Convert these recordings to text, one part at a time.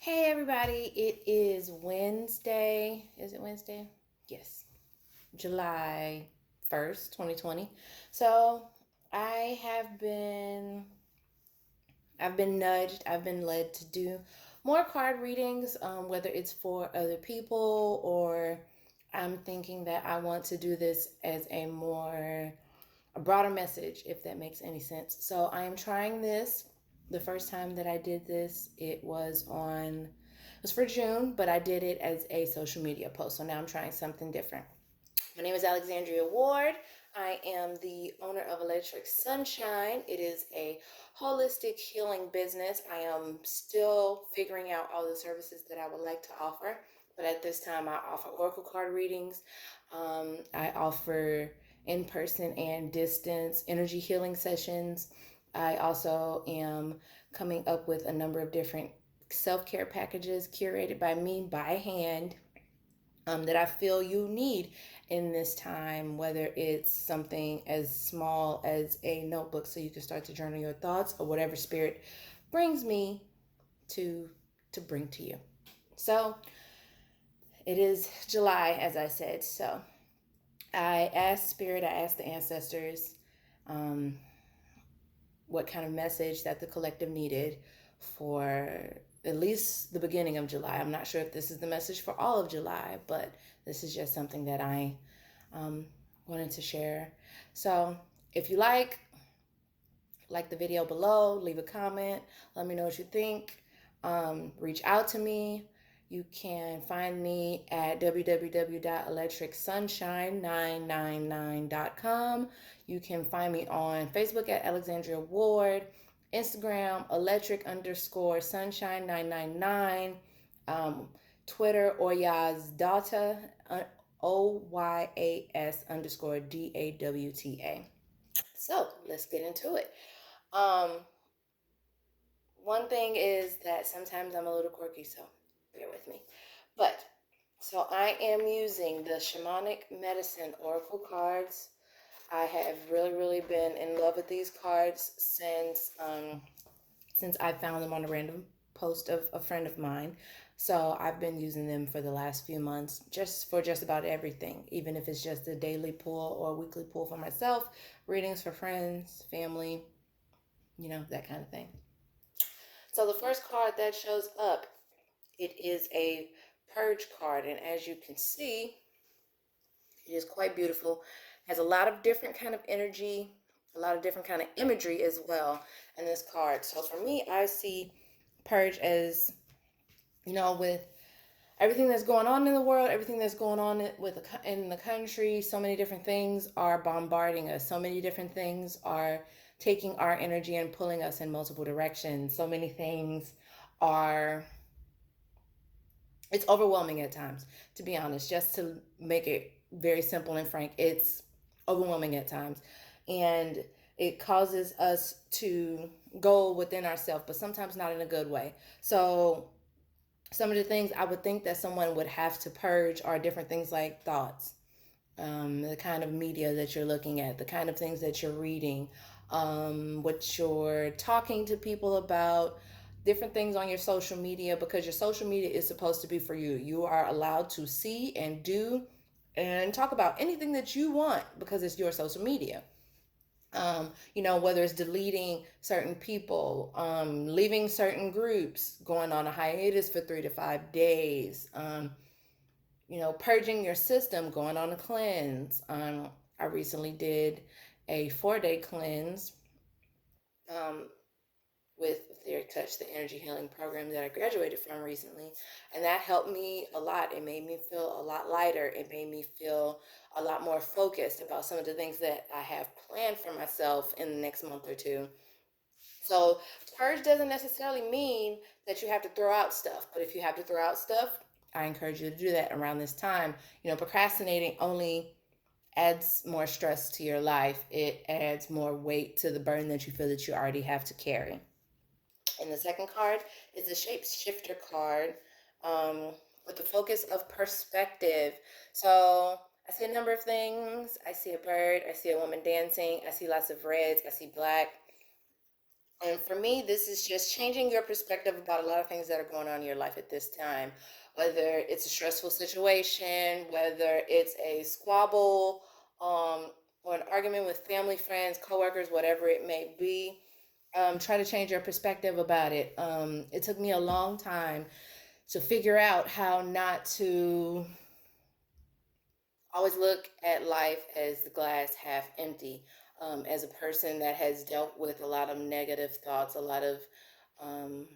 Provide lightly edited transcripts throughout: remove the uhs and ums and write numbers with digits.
Hey everybody, it is Wednesday. Is it Wednesday? Yes. July 1st, 2020. So, I have been I've been nudged, I've been led to do more card readings, whether it's for other people or I'm thinking that I want to do this as a broader message, if that makes any sense. So I am trying this. The first time that I did this, it was for June, but I did it as a social media post. So now I'm trying something different. My name is Alexandria Ward. I am the owner of Electric Sunshine. It is a holistic healing business. I am still figuring out all the services that I would like to offer, but at this time, I offer oracle card readings. I offer in person and distance energy healing sessions. I also am coming up with a number of different self care packages curated by me by hand that I feel you need in this time, whether it's something as small as a notebook so you can start to journal your thoughts or whatever spirit brings me to bring to you. So it is July, as I said. So I asked spirit, I asked the ancestors um, what kind of message that the collective needed for at least the beginning of July. I'm not sure if this is the message for all of July, but this is just something that I um, wanted to share. So if you like the video below, leave a comment, let me know what you think. Reach out to me. You can find me at www.electricsunshine999.com. You can find me on Facebook at Alexandria Ward, Instagram, electric_sunshine999, Twitter, Oyas Oyas_DAWTA. So let's get into it. Um, One thing is that sometimes I'm a little quirky, so bear with me. But so I am using the Shamanic Medicine Oracle cards. I have really been in love with these cards since I found them on a random post of a friend of mine. So I've been using them for the last few months just about everything, even if it's just a daily pull or a weekly pull for myself, readings for friends, family, that kind of thing. So the first card that shows up, it is a purge card, and as you can see, it is quite beautiful. Has a lot of different kind of energy, a lot of different kind of imagery as well in this card. So for me, I see purge as, with everything that's going on in the world, everything that's going on in the country, so many different things are bombarding us. So many different things are taking our energy and pulling us in multiple directions. So many things are, it's overwhelming at times, to be honest. Just to make it very simple and frank, it's overwhelming at times. And it causes us to go within ourselves, but sometimes not in a good way. So some of the things I would think that someone would have to purge are different things like thoughts, the kind of media that you're looking at, the kind of things that you're reading, what you're talking to people about, different things on your social media, because your social media is supposed to be for you. You are allowed to see and do and talk about anything that you want because it's your social media. Whether it's deleting certain people, leaving certain groups, going on a hiatus for 3 to 5 days, purging your system, going on a cleanse. I recently did a 4-day cleanse um, with Etheric Touch, the energy healing program that I graduated from recently. And that helped me a lot. It made me feel a lot lighter. It made me feel a lot more focused about some of the things that I have planned for myself in the next month or two. So purge doesn't necessarily mean that you have to throw out stuff, but if you have to throw out stuff, I encourage you to do that around this time. Procrastinating only adds more stress to your life. It adds more weight to the burden that you feel that you already have to carry. And the second card is the Shapeshifter card, with the focus of perspective. So I see a number of things. I see a bird. I see a woman dancing. I see lots of reds. I see black. And for me, this is just changing your perspective about a lot of things that are going on in your life at this time. Whether it's a stressful situation, whether it's a squabble, or an argument with family, friends, coworkers, whatever it may be. Try to change your perspective about it. It took me a long time to figure out how not to always look at life as the glass half empty. As a person that has dealt with a lot of negative thoughts, a lot of, um,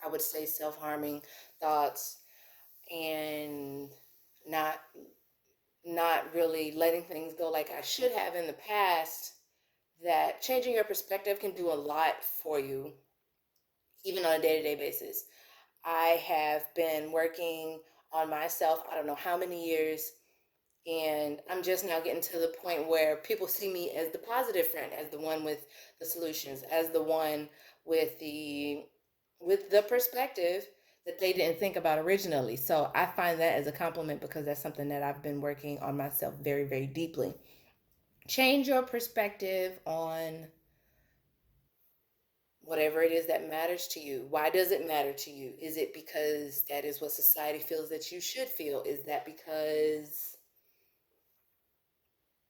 I would say, self harming thoughts, and not not really letting things go like I should have in the past, that changing your perspective can do a lot for you, even on a day to day basis. I have been working on myself, I don't know how many years, and I'm just now getting to the point where people see me as the positive friend, as the one with the solutions, as the one with the perspective that they didn't think about originally. So I find that as a compliment because that's something that I've been working on myself very, very deeply. Change your perspective on whatever it is that matters to you. Why does it matter to you? Is it because that is what society feels that you should feel? Is that because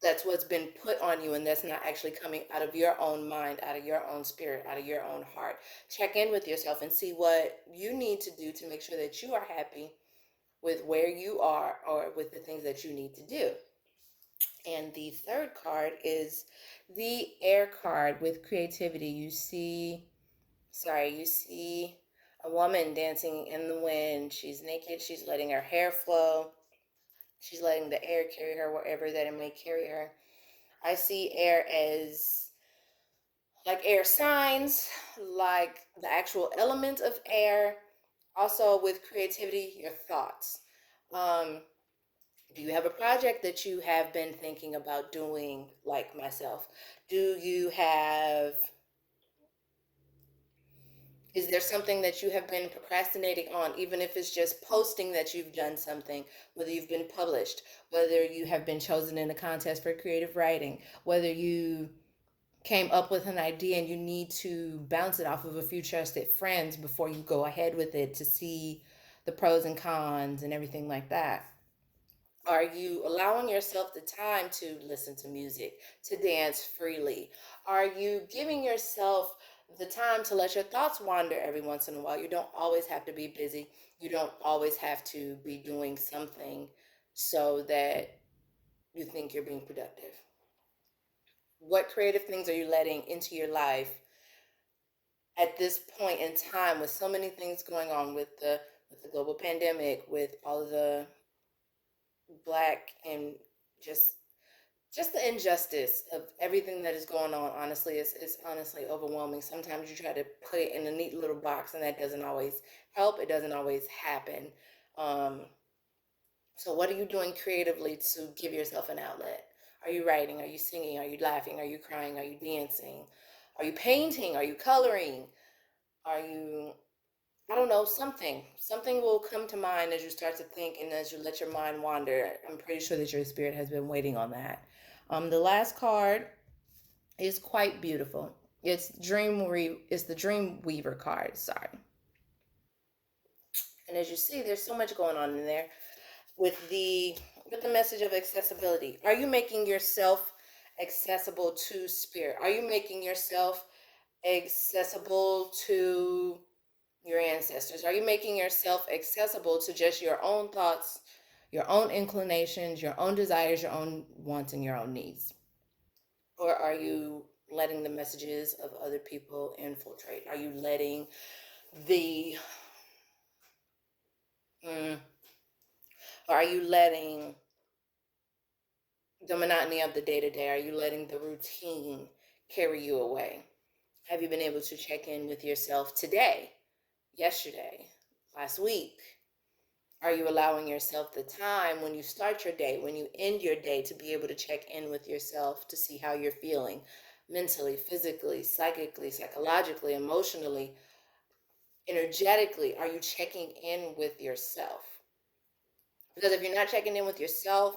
that's what's been put on you and that's not actually coming out of your own mind, out of your own spirit, out of your own heart? Check in with yourself and see what you need to do to make sure that you are happy with where you are or with the things that you need to do. And the third card is the air card with creativity. You see a woman dancing in the wind. She's naked, she's letting her hair flow, she's letting the air carry her wherever that it may carry her. I see air as like air signs, like the actual element of air. Also, with creativity, your thoughts. Um, do you have a project that you have been thinking about doing, like myself? Do you have Is there something that you have been procrastinating on, even if it's just posting that you've done something, whether you've been published, whether you have been chosen in a contest for creative writing, whether you came up with an idea and you need to bounce it off of a few trusted friends before you go ahead with it to see the pros and cons and everything like that? Are you allowing yourself the time to listen to music, to dance freely? Are you giving yourself the time to let your thoughts wander every once in a while? You don't always have to be busy. You don't always have to be doing something so that you think you're being productive. What creative things are you letting into your life at this point in time, with so many things going on, with the global pandemic, with all of the black and just just the injustice of everything that is going on? Honestly, is honestly overwhelming. Sometimes you try to put it in a neat little box and that doesn't always help. It doesn't always happen. um, so what are you doing creatively to give yourself an outlet? Are you writing? Are you singing? Are you laughing? Are you crying? Are you dancing? Are you painting? Are you coloring? Are you, I don't know, something will come to mind as you start to think and as you let your mind wander. I'm pretty sure that your spirit has been waiting on that. The last card is quite beautiful. It's the Dream Weaver card. Sorry. And as you see, there's so much going on in there with the message of accessibility. Are you making yourself accessible to spirit? Are you making yourself accessible to your ancestors? Are you making yourself accessible to just your own thoughts, your own inclinations, your own desires, your own wants, and your own needs? Or are you letting the messages of other people infiltrate? Are you letting the, mm, or are you letting the monotony of the day to day? Are you letting the routine carry you away? Have you been able to check in with yourself today, yesterday, last week? Are you allowing yourself the time when you start your day, when you end your day, to be able to check in with yourself to see how you're feeling mentally, physically, psychically, psychologically, emotionally, energetically? Are you checking in with yourself? Because if you're not checking in with yourself,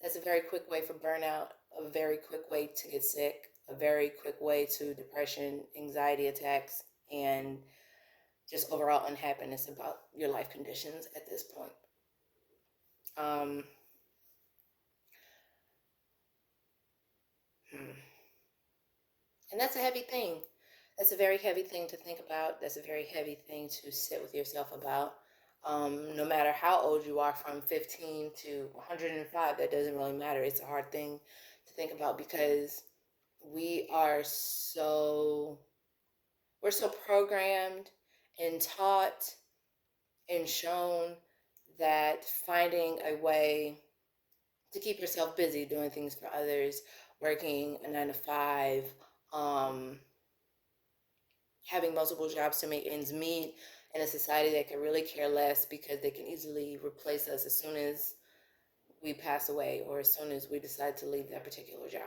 that's a very quick way for burnout, a very quick way to get sick, a very quick way to depression, anxiety attacks, and just overall unhappiness about your life conditions at this point. Um, and that's a heavy thing. That's a very heavy thing to think about. That's a very heavy thing to sit with yourself about. No matter how old you are, from 15 to 105, that doesn't really matter. It's a hard thing to think about because we are so we're so programmed and taught and shown that finding a way to keep yourself busy doing things for others, working a 9 to 5, um, having multiple jobs to make ends meet in a society that can really care less because they can easily replace us as soon as we pass away or as soon as we decide to leave that particular job.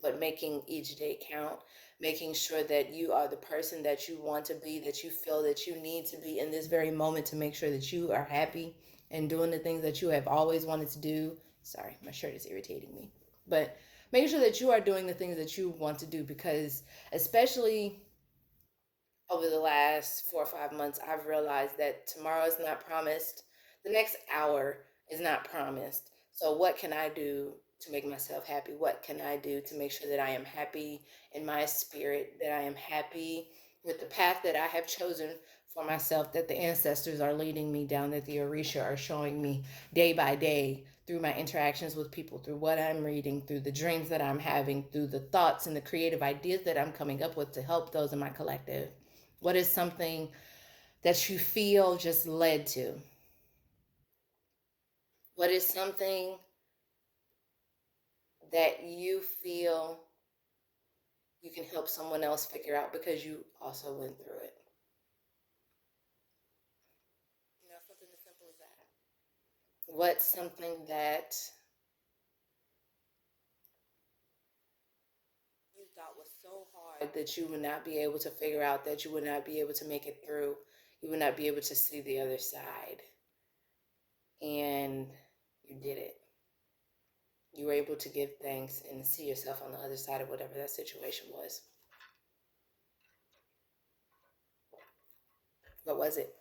But making each day count, making sure that you are the person that you want to be, that you feel that you need to be in this very moment to make sure that you are happy and doing the things that you have always wanted to do. Sorry, my shirt is irritating me. But making sure that you are doing the things that you want to do, because especially over the last 4 or 5 months, I've realized that tomorrow is not promised. The next hour is not promised. So what can I do to make myself happy? What can I do to make sure that I am happy in my spirit, that I am happy with the path that I have chosen for myself, that the ancestors are leading me down, that the Orisha are showing me day by day through my interactions with people, through what I'm reading, through the dreams that I'm having, through the thoughts and the creative ideas that I'm coming up with to help those in my collective. What is something that you feel just led to? What is something that you feel you can help someone else figure out because you also went through it? Something as simple as that. What's something that you thought was so hard that you would not be able to figure out, that you would not be able to make it through, you would not be able to see the other side, and you did it? You were able to give thanks and see yourself on the other side of whatever that situation was. What was it?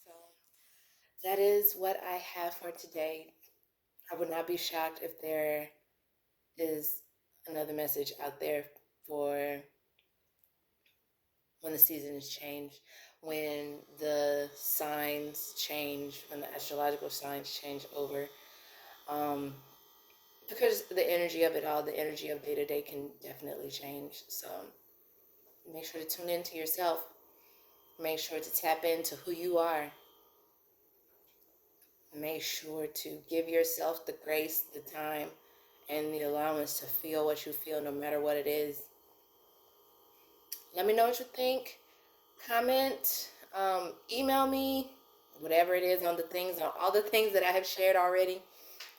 So that is what I have for today. I would not be shocked if there is another message out there for when the seasons change, when the signs change, when the astrological signs change over. Um, because the energy of it all, the energy of day to day can definitely change. So make sure to tune into yourself. Make sure to tap into who you are. Make sure to give yourself the grace, the time, and the allowance to feel what you feel, no matter what it is. Let me know what you think. Comment, email me, whatever it is, on all the things that I have shared already.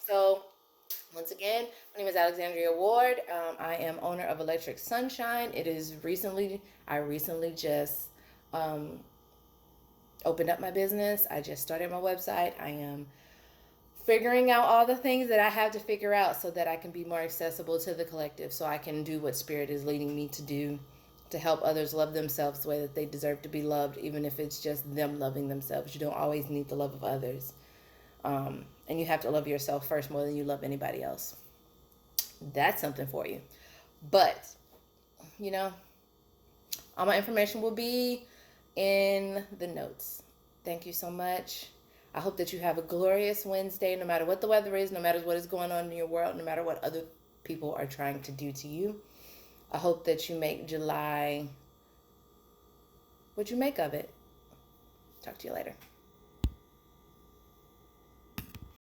So once again, my name is Alexandria Ward. I am owner of Electric Sunshine. I recently just opened up my business. I just started my website. I am figuring out all the things that I have to figure out so that I can be more accessible to the collective, so I can do what Spirit is leading me to do, to help others love themselves the way that they deserve to be loved, even if it's just them loving themselves. You don't always need the love of others. And you have to love yourself first more than you love anybody else. That's something for you. But, all my information will be in the notes. Thank you so much. I hope that you have a glorious Wednesday, no matter what the weather is, no matter what is going on in your world, no matter what other people are trying to do to you. I hope that you make July what you make of it. Talk to you later.